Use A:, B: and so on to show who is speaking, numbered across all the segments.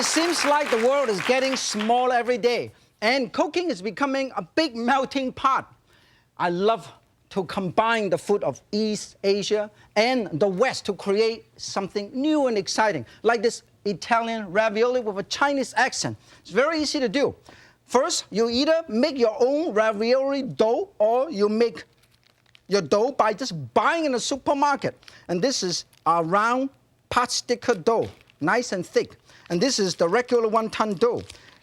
A: It seems like the world is getting smaller every day, and cooking is becoming a big melting pot. I love to combine the food of East Asia and the West to create something new and exciting, like this Italian ravioli with a Chinese accent. It's very easy to do. First, you either make your own ravioli dough or you make your dough by just buying in the supermarket. And this is a round pot sticker dough, nice and thick. And this is the regular one-ton dough.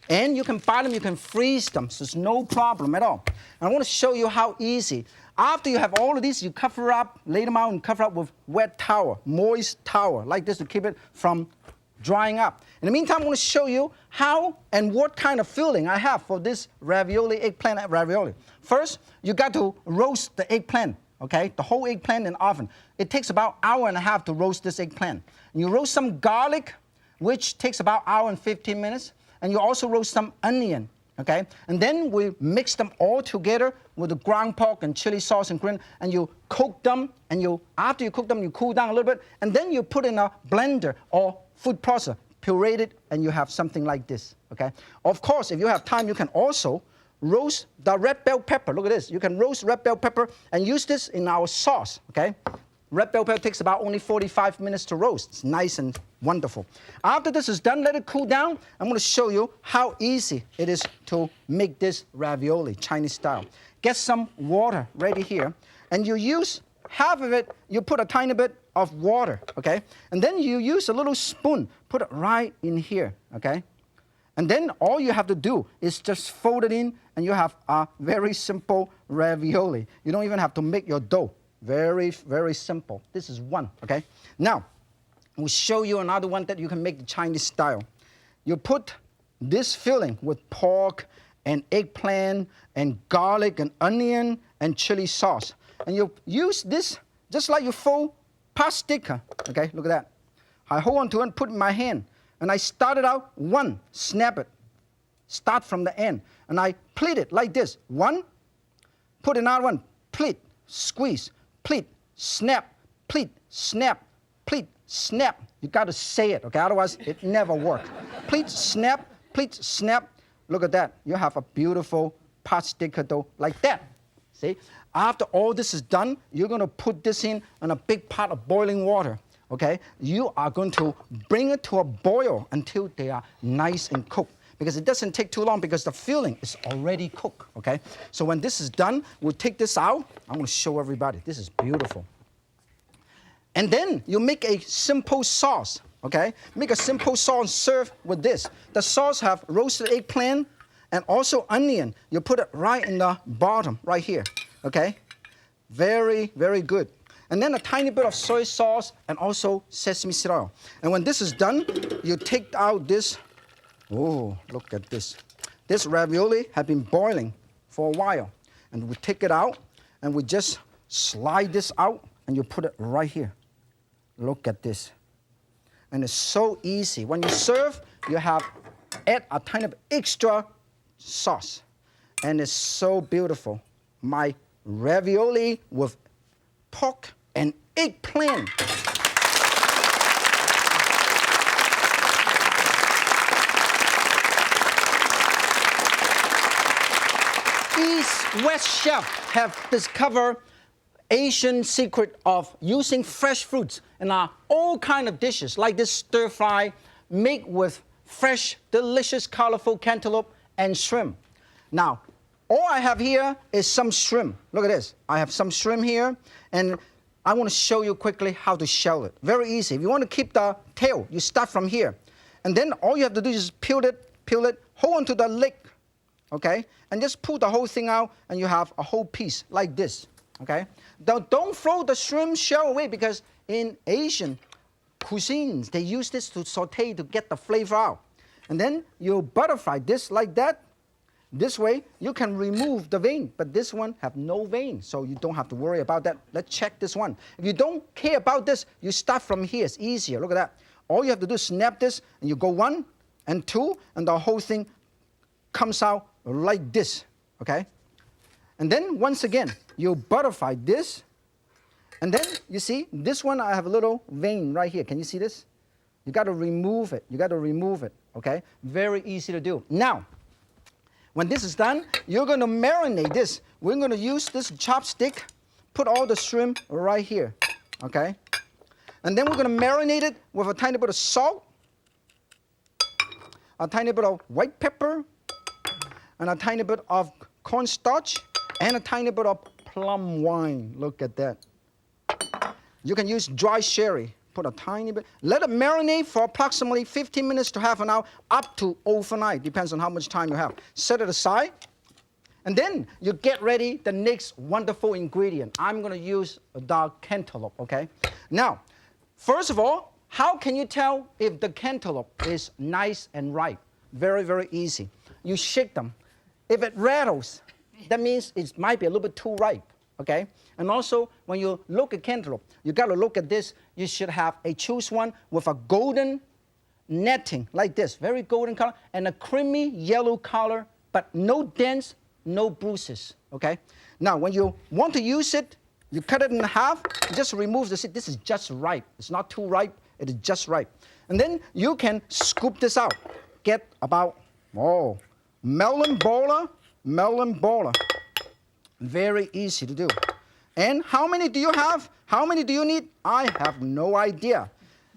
A: And you can buy them, you can freeze them, so it's no problem at all. And I want to show you how easy. After you have all of these, you cover up, lay them out and cover up with wet towel, moist towel, like this to keep it from drying up. In the meantime, I want to show you how and what kind of filling I have for this ravioli, eggplant ravioli. First, you got to roast the eggplant, okay? The whole eggplant in the oven. It takes about an hour and a half to roast this eggplant. And you roast some garlic, which takes about an hour and 15 minutes. And you also roast some onion, okay? And then we mix them all together with the ground pork and chili sauce and green, and you cook them, and after you cook them, you cool down a little bit, and then you put in a blender or food processor, puree it, and you have something like this, okay? Of course, if you have time, you can also roast the red bell pepper. Look at this. You can roast red bell pepper and use this in our sauce, okay? Red bell pepper takes about only 45 minutes to roast. It's nice and wonderful. After this is done, let it cool down. I'm going to show you how easy it is to make this ravioli, Chinese style. Get some water ready here, and you use half of it, you put a tiny bit of water, okay? And then you use a little spoon, put it right in here, okay? And then all you have to do is just fold it in, and you have a very simple ravioli. You don't even have to make your dough. Very, very simple. This is one, okay? Now, we'll show you another one that you can make the Chinese style. You put this filling with pork and eggplant and garlic and onion and chili sauce. And you use this just like you fold pot sticker, okay? Look at that. I hold on to it and put it in my hand. And I start it out, one, snap it. Start from the end. And I pleat it like this. One, put another one, pleat, squeeze. Pleat, snap, pleat, snap, pleat, snap. You got to say it, okay? Otherwise, it never works. Pleat, snap, pleat, snap. Look at that. You have a beautiful pot sticker dough like that. See? After all this is done, you're going to put this in a big pot of boiling water, okay? You are going to bring it to a boil until they are nice and cooked. Because it doesn't take too long because the filling is already cooked, okay? So when this is done, we'll take this out. I'm going to show everybody. This is beautiful. And then you make a simple sauce, okay? Make a simple sauce and serve with this. The sauce have roasted eggplant and also onion. You put it right in the bottom, right here, okay? Very, very good. And then a tiny bit of soy sauce and also sesame seed oil. And when this is done, you take out this. Oh, look at this. This ravioli had been boiling for a while. And we take it out, and we just slide this out, and you put it right here. Look at this. And it's so easy. When you serve, you add a tiny bit extra sauce. And it's so beautiful. My ravioli with pork and eggplant. East-West chefs have discovered Asian secret of using fresh fruits in all kind of dishes, like this stir fry made with fresh, delicious, colorful cantaloupe and shrimp. Now, all I have here is some shrimp. Look at this. I have some shrimp here, and I want to show you quickly how to shell it. Very easy. If you want to keep the tail, you start from here. And then all you have to do is peel it, hold on to the leg, okay? And just pull the whole thing out, and you have a whole piece like this, okay? Don't throw the shrimp shell away, because in Asian cuisines, they use this to saute to get the flavor out. And then you butterfly this like that. This way, you can remove the vein, but this one have no vein, so you don't have to worry about that. Let's check this one. If you don't care about this, you start from here. It's easier. Look at that. All you have to do is snap this, and you go 1 and 2, and the whole thing comes out like this, okay? And then, once again, you butterfly this, and then, you see, this one I have a little vein right here. Can you see this? You got to remove it. You got to remove it, okay? Very easy to do. Now, when this is done, you're going to marinate this. We're going to use this chopstick, put all the shrimp right here, okay? And then we're going to marinate it with a tiny bit of salt, a tiny bit of white pepper, and a tiny bit of cornstarch, and a tiny bit of plum wine. Look at that. You can use dry sherry. Put a tiny bit. Let it marinate for approximately 15 minutes to half an hour, up to overnight. Depends on how much time you have. Set it aside. And then you get ready the next wonderful ingredient. I'm going to use the cantaloupe, okay? Now, first of all, how can you tell if the cantaloupe is nice and ripe? Very, very easy. You shake them. If it rattles, that means it might be a little bit too ripe, okay? And also, when you look at cantaloupe, you got to look at this. You should choose one with a golden netting like this, very golden color, and a creamy yellow color, but no dents, no bruises, okay? Now, when you want to use it, you cut it in half, just remove the seed. This is just ripe. It's not too ripe, it is just ripe. And then you can scoop this out. Get about, melon baller. Very easy to do. And how many do you have? How many do you need? I have no idea.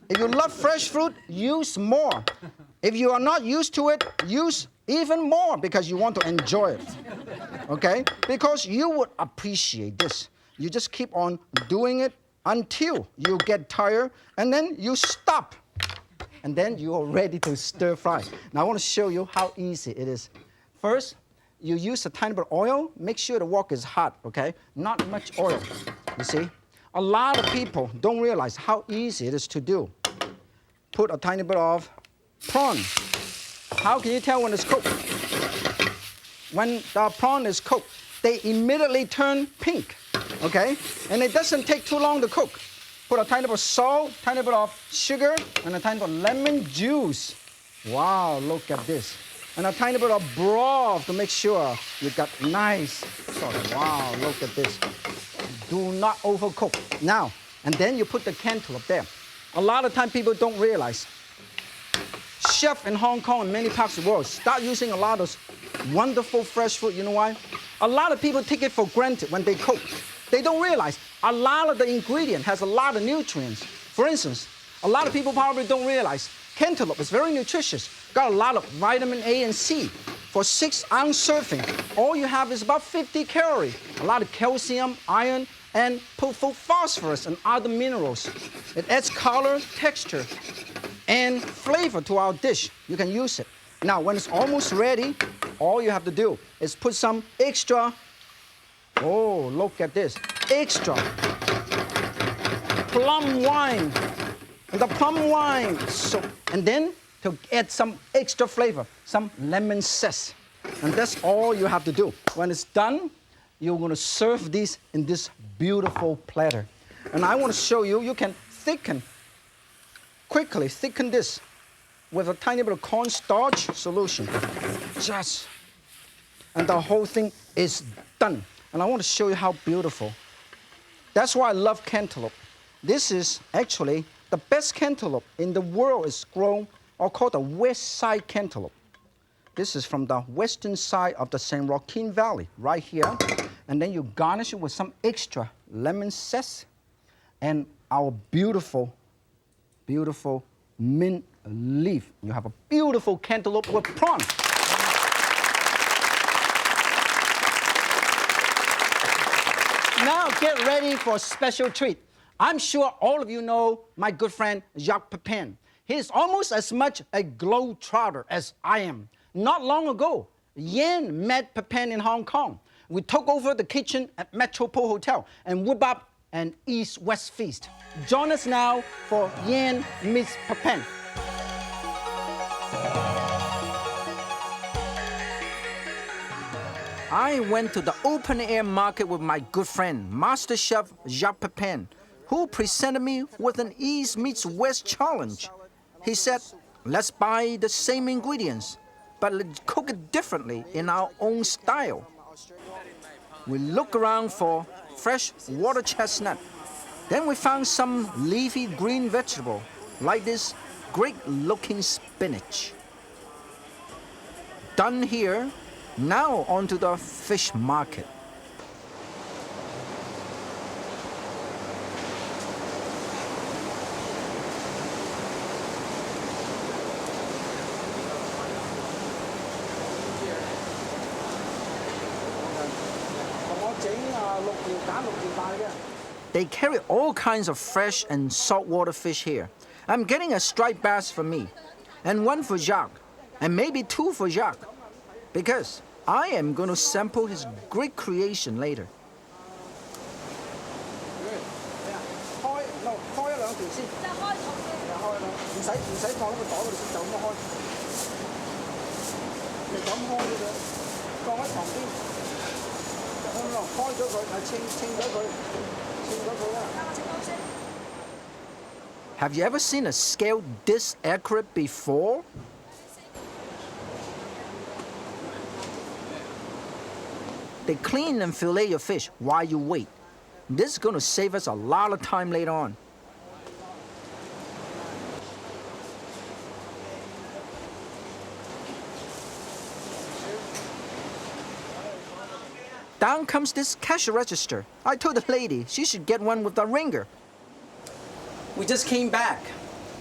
A: If you love fresh fruit, use more. If you are not used to it, use even more because you want to enjoy it. Okay? Because you would appreciate this. You just keep on doing it until you get tired, and then you stop. And then you are ready to stir fry. Now I want to show you how easy it is. First, you use a tiny bit of oil. Make sure the wok is hot, okay? Not much oil, you see? A lot of people don't realize how easy it is to do. Put a tiny bit of prawn. How can you tell when it's cooked? When the prawn is cooked, they immediately turn pink, okay? And it doesn't take too long to cook. Put a tiny bit of salt, tiny bit of sugar, and a tiny bit of lemon juice. Wow, look at this. And a tiny bit of broth to make sure you got nice sauce. Wow, look at this. Do not overcook. Now, and then you put the cantaloupe there. A lot of time people don't realize. Chefs in Hong Kong and many parts of the world start using a lot of wonderful fresh fruit. You know why? A lot of people take it for granted when they cook. They don't realize a lot of the ingredient has a lot of nutrients. For instance, a lot of people probably don't realize cantaloupe is very nutritious. Got a lot of vitamin A and C. For 6-ounce serving, all you have is about 50 calories. A lot of calcium, iron, and phosphorus and other minerals. It adds color, texture, and flavor to our dish. You can use it. Now, when it's almost ready, all you have to do is put some extra, look at this, extra plum wine. And the plum wine, and then to add some extra flavor, some lemon zest. And that's all you have to do. When it's done, you're going to serve this in this beautiful platter. And I want to show you, you can quickly thicken this with a tiny bit of cornstarch solution. And the whole thing is done. And I want to show you how beautiful. That's why I love cantaloupe. This is actually the best cantaloupe in the world is grown or called the West Side cantaloupe. This is from the western side of the San Joaquin Valley, right here. And then you garnish it with some extra lemon zest and our beautiful, beautiful mint leaf. You have a beautiful cantaloupe with prawn. Now get ready for a special treat. I'm sure all of you know my good friend Jacques Pepin. He's almost as much a globetrotter as I am. Not long ago, Yan met Pepin in Hong Kong. We took over the kitchen at Metropole Hotel and whip up an East-West feast. Join us now for Yan meets Pepin. I went to the open-air market with my good friend, Master Chef Jacques Pepin, who presented me with an East meets West challenge. He said, let's buy the same ingredients, but let's cook it differently in our own style. We looked around for fresh water chestnut. Then we found some leafy green vegetable, like this great-looking spinach. done here. Now on to the fish market. They carry all kinds of fresh and saltwater fish here. I'm getting a striped bass for me, and one for Jacques, and maybe two for Jacques, because I am going to sample his great creation later. Have you ever seen a scale this accurate before? They clean and fillet your fish while you wait. This is going to save us a lot of time later on. Down comes this cash register. I told the lady she should get one with a ringer. We just came back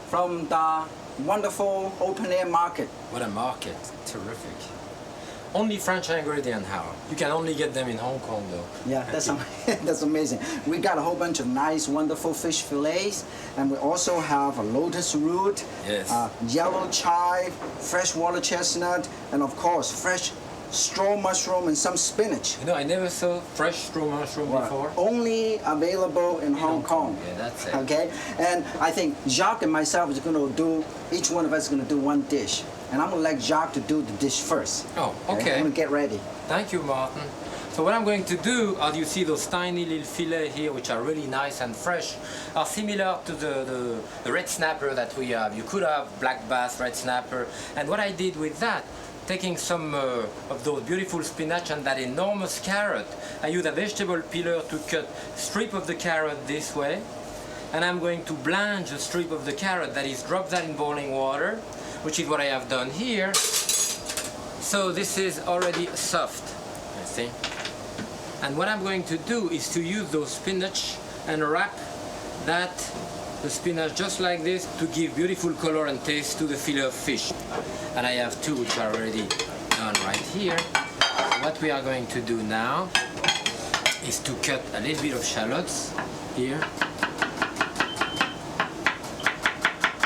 A: from the wonderful open-air market.
B: What a market. Terrific. Only French ingredient, Howard. You can only get them in Hong Kong, though.
A: Yeah, that's amazing. We got a whole bunch of nice, wonderful fish fillets, and we also have a lotus root,
B: yes,
A: yellow chive, fresh water chestnut, and of course, fresh straw mushroom and some spinach.
B: You know, I never saw fresh straw mushroom before.
A: Only available in Hong Kong.
B: Yeah, that's it.
A: Okay, and I think Jacques and myself is going to do, each one of us is going to do one dish. And I'm going to let Jacques to do the dish first.
B: Oh, okay.
A: I'm going to get ready.
B: Thank you, Martin. So what I'm going to do, as you see those tiny little fillets here, which are really nice and fresh, are similar to the red snapper that we have. You could have black bass, red snapper. And what I did with that, taking some of those beautiful spinach and that enormous carrot, I use a vegetable peeler to cut strip of the carrot this way. And I'm going to blanch a strip of the carrot, that is, drop that in boiling water, which is what I have done here. So this is already soft, you see. And what I'm going to do is to use those spinach and wrap the spinach just like this to give beautiful color and taste to the fillet of fish. And I have two which are already done right here. So what we are going to do now is to cut a little bit of shallots here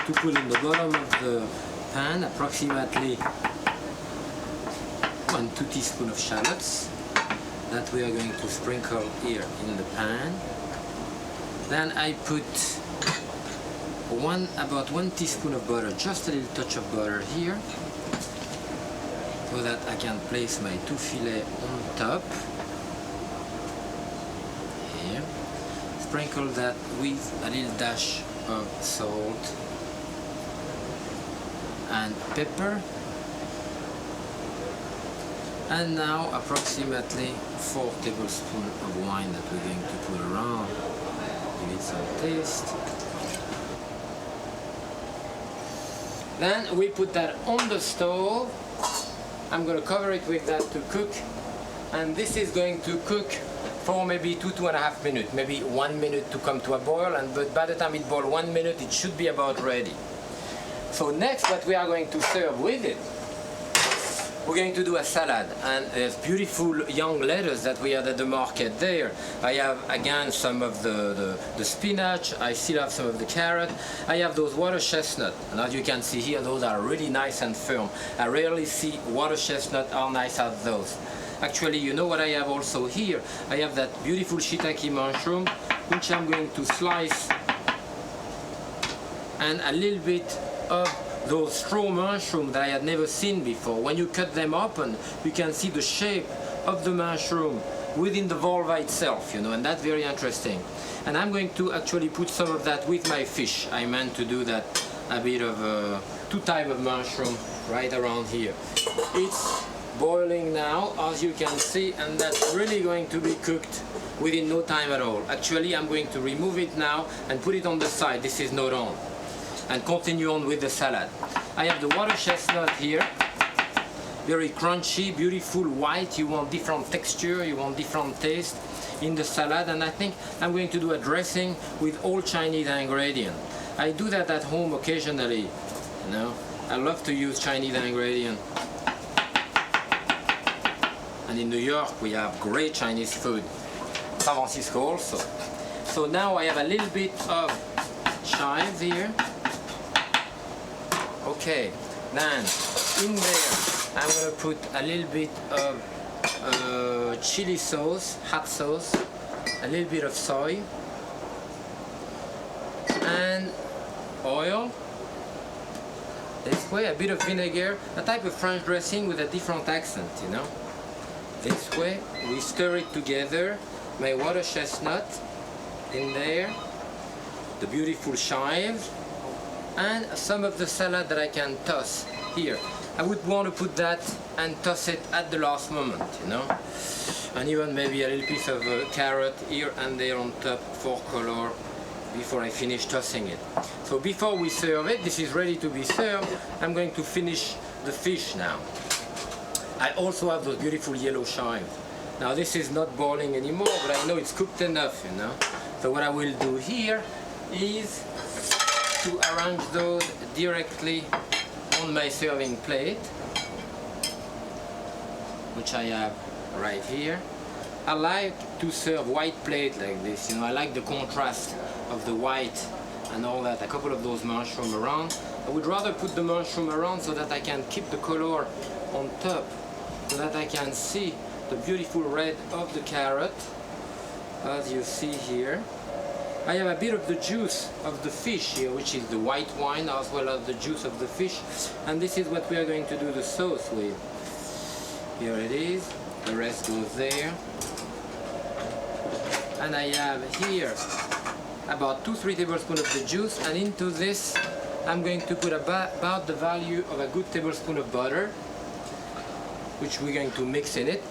B: to put in the bottom of the pan, approximately 1-2 teaspoons of shallots that we are going to sprinkle here in the pan. Then I put about 1 teaspoon of butter, just a little touch of butter here, so that I can place my two fillets on top. Here. Sprinkle that with a little dash of salt and pepper. And now approximately 4 tablespoons of wine that we're going to put around. Give it some taste. Then we put that on the stove. I'm going to cover it with that to cook. And this is going to cook for maybe 2-2.5 minutes. Maybe 1 minute to come to a boil. But by the time it boils 1 minute, it should be about ready. So next, what we are going to serve with it, we're going to do a salad, and there's beautiful young lettuce that we had at the market there. I have again some of the spinach, I still have some of the carrot, I have those water chestnut, and as you can see here, those are really nice and firm. I rarely see water chestnut are nice as those. Actually, you know what I have also here? I have that beautiful shiitake mushroom, which I'm going to slice, and a little bit of those straw mushrooms that I had never seen before. When you cut them open, you can see the shape of the mushroom within the vulva itself, you know, and that's very interesting. And I'm going to actually put some of that with my fish. I meant to do that, a bit of two types of mushroom right around here. It's boiling now, as you can see, and that's really going to be cooked within no time at all. Actually, I'm going to remove it now and put it on the side. This is not on. And continue on with the salad. I have the water chestnut here, very crunchy, beautiful white. You want different texture, you want different taste in the salad, and I think I'm going to do a dressing with all Chinese ingredients. I do that at home occasionally, you know. I love to use Chinese ingredients. And in New York we have great Chinese food. San Francisco also. So now I have a little bit of chives here. Okay, then in there I'm going to put a little bit of chili sauce, hot sauce, a little bit of soy, and oil. This way, a bit of vinegar, a type of French dressing with a different accent, you know. This way, we stir it together. My water chestnut in there, the beautiful chives, and some of the salad that I can toss here. I would want to put that and toss it at the last moment, you know. And even maybe a little piece of carrot here and there on top for color before I finish tossing it. So before we serve it, this is ready to be served, I'm going to finish the fish now. I also have those beautiful yellow chives. Now this is not boiling anymore, but I know it's cooked enough, you know. So what I will do here is to arrange those directly on my serving plate, which I have right here. I like to serve white plate like this, you know. I like the contrast of the white and all that. A couple of those mushrooms around. I would rather put the mushroom around so that I can keep the color on top, so that I can see the beautiful red of the carrot, as you see here. I have a bit of the juice of the fish here, which is the white wine, as well as the juice of the fish, and this is what we are going to do the sauce with. Here it is, the rest goes there, and I have here about 2-3 tablespoons of the juice, and into this I'm going to put about the value of a good tablespoon of butter, which we're going to mix in it.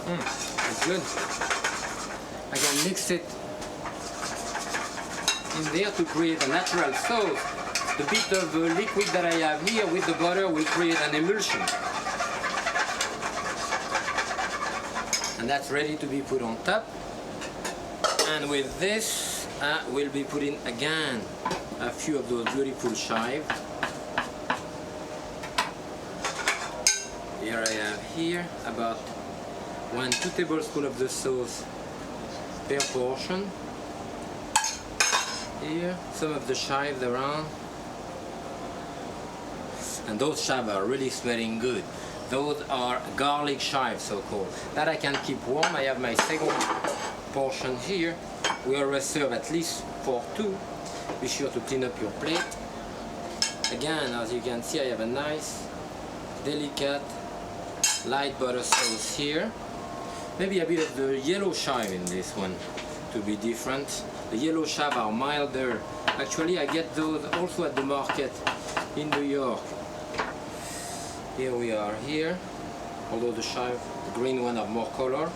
B: It's good. I can mix it in there to create a natural sauce. The bit of liquid that I have here with the butter will create an emulsion. And that's ready to be put on top. And with this, we'll be putting again a few of those beautiful chives. Here I have here about 1-2 tablespoons of the sauce per portion. Here, some of the chives around. And those chives are really smelling good. Those are garlic chives, so-called. That I can keep warm. I have my second portion here. We always serve at least for 2. Be sure to clean up your plate. Again, as you can see, I have a nice, delicate, light butter sauce here. Maybe a bit of the yellow chive in this one to be different. The yellow chives are milder. Actually, I get those also at the market in New York. Here we are here, although the chive, the green one, have more color.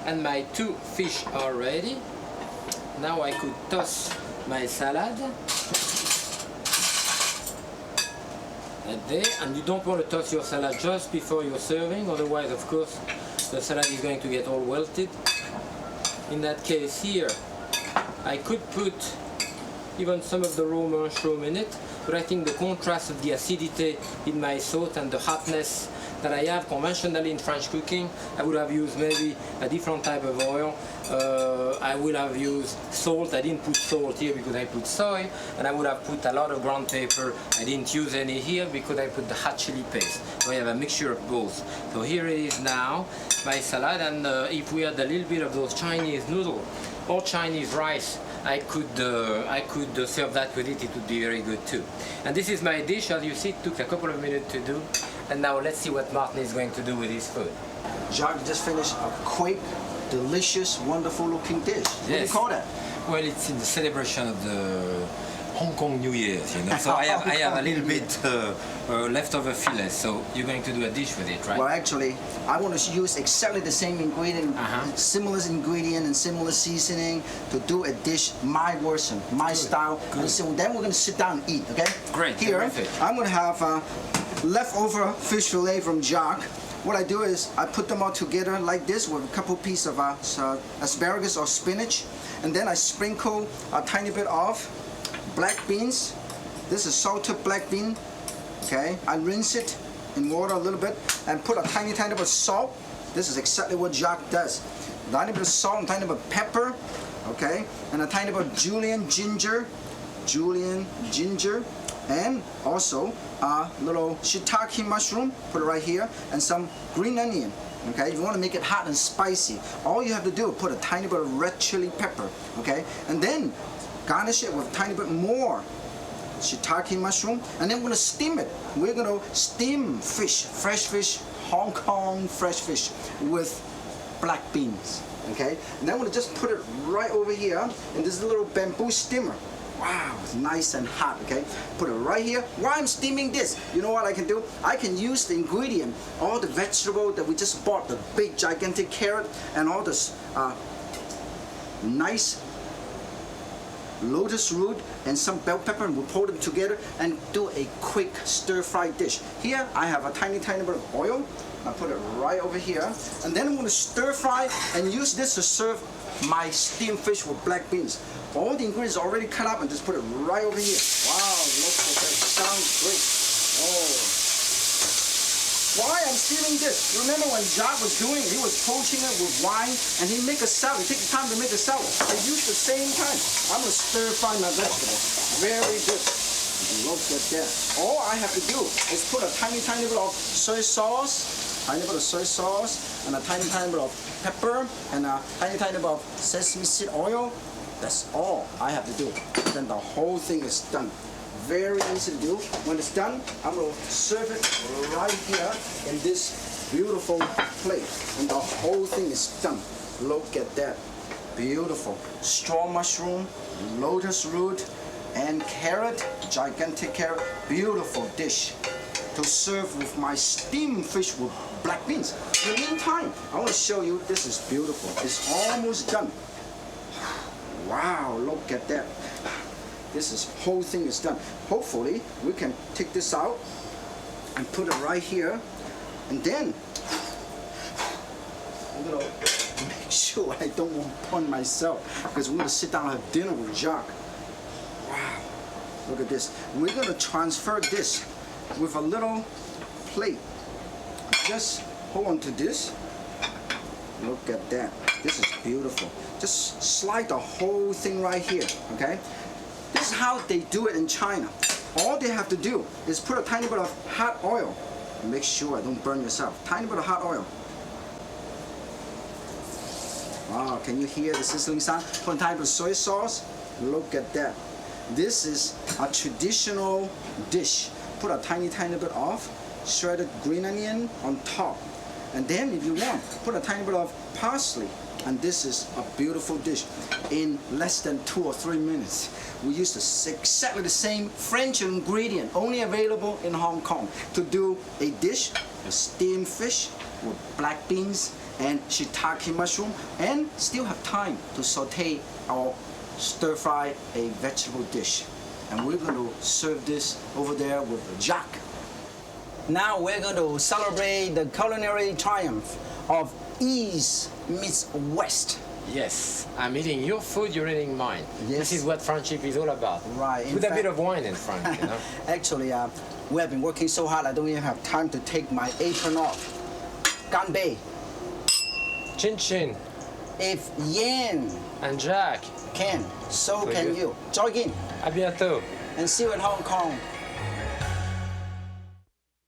B: And my 2 fish are ready. Now I could toss my salad. Right there, and you don't want to toss your salad just before you're serving, otherwise, of course, the salad is going to get all wilted. In that case here, I could put even some of the raw mushroom in it, but I think the contrast of the acidity in my sauce and the hotness that I have conventionally in French cooking, I would have used maybe a different type of oil. I would have used salt. I didn't put salt here because I put soy, and I would have put a lot of ground pepper. I didn't use any here because I put the hot chili paste. So I have a mixture of both. So here it is now, my salad, and if we had a little bit of those Chinese noodles or Chinese rice, I could serve that with it. It would be very good too. And this is my dish. As you see, it took a couple of minutes to do. And now let's see what Martin is going to do with his food.
A: Jacques just finished a quick, delicious, wonderful looking dish. What do you call that?
B: Well, it's in the celebration of the Hong Kong New Year's, you know. So I have a little bit leftover fillet. So you're going to do a dish with it, right?
A: Well, actually, I want to use exactly the same ingredient, similar ingredient and similar seasoning to do a dish, my version, my style. And so then we're going to sit down and eat, okay?
B: Great.
A: Here,
B: terrific.
A: I'm going to have leftover fish fillet from Jacques. What I do is I put them all together like this with a couple pieces of asparagus or spinach, and then I sprinkle a tiny bit of black beans. This is salted black bean. Okay, I rinse it in water a little bit and put a tiny bit of salt. This is exactly what Jacques does. A tiny bit of salt and a tiny bit of pepper. Okay, and a tiny bit of julienne ginger, and also a little shiitake mushroom, put it right here, and some green onion. Okay, if you want to make it hot and spicy, all you have to do is put a tiny bit of red chili pepper. Okay, and then garnish it with a tiny bit more shiitake mushroom, and then we're going to steam it. We're going to steam fish, fresh fish, Hong Kong fresh fish with black beans. Okay, and then I'm going to just put it right over here in this little bamboo steamer. Wow, it's nice and hot. Okay, put it right here. While I'm steaming this, you know what I can do? I can use the ingredient, all the vegetable that we just bought, the big gigantic carrot and all this nice lotus root and some bell pepper, and we'll pull them together and do a quick stir-fry dish. Here I have a tiny bit of oil. I put it right over here, and then I'm going to stir-fry and use this to serve my steamed fish with black beans. All the ingredients are already cut up, and just put it right over here. Wow, look at that! Sounds great. Oh. Why I'm steaming this? Remember when Jacques was doing it, he was poaching it with wine, and he make a salad. He take the time to make a salad. I use the same time. I'm going to stir-fry my vegetable. Very good. Look at that. All I have to do is put a tiny bit of soy sauce, and a tiny bit of pepper, and a tiny bit of sesame seed oil. That's all I have to do. Then the whole thing is done. Very easy to do. When it's done, I'm going to serve it right here in this beautiful plate. And the whole thing is done. Look at that. Beautiful. Straw mushroom, lotus root, and carrot, gigantic carrot. Beautiful dish to serve with my steamed fish with black beans. In the meantime, I want to show you, this is beautiful. It's almost done. Wow, look at that. Whole thing is done. Hopefully, we can take this out and put it right here. And then, I'm gonna make sure I don't want to burn myself, because we're gonna sit down and have dinner with Jacques. Wow, look at this. We're gonna transfer this with a little plate. Just hold on to this. Look at that. This is beautiful. Just slide the whole thing right here, okay? This is how they do it in China. All they have to do is put a tiny bit of hot oil. Make sure I don't burn yourself. Tiny bit of hot oil. Wow, can you hear the sizzling sound? Put a tiny bit of soy sauce. Look at that. This is a traditional dish. Put a tiny bit of shredded green onion on top. And then if you want, put a tiny bit of parsley. And this is a beautiful dish. In less than 2 or 3 minutes, we use exactly the same French ingredient, only available in Hong Kong, to do a dish, a steamed fish with black beans and shiitake mushroom, and still have time to saute or stir-fry a vegetable dish. And we're going to serve this over there with Jacques. Now we're going to celebrate the culinary triumph of East meets West.
B: Yes, I'm eating your food, you're eating mine.
A: Yes.
B: This is what friendship is all about.
A: Right.
B: With a bit of wine in front, you know.
A: Actually, we have been working so hard, I don't even have time to take my apron off. Ganbei.
B: Chin chin.
A: If Yan
B: And Jacques.
A: can, so
B: Very
A: can
B: good.
A: you. Join in
B: À bientôt.
A: and see you in Hong Kong.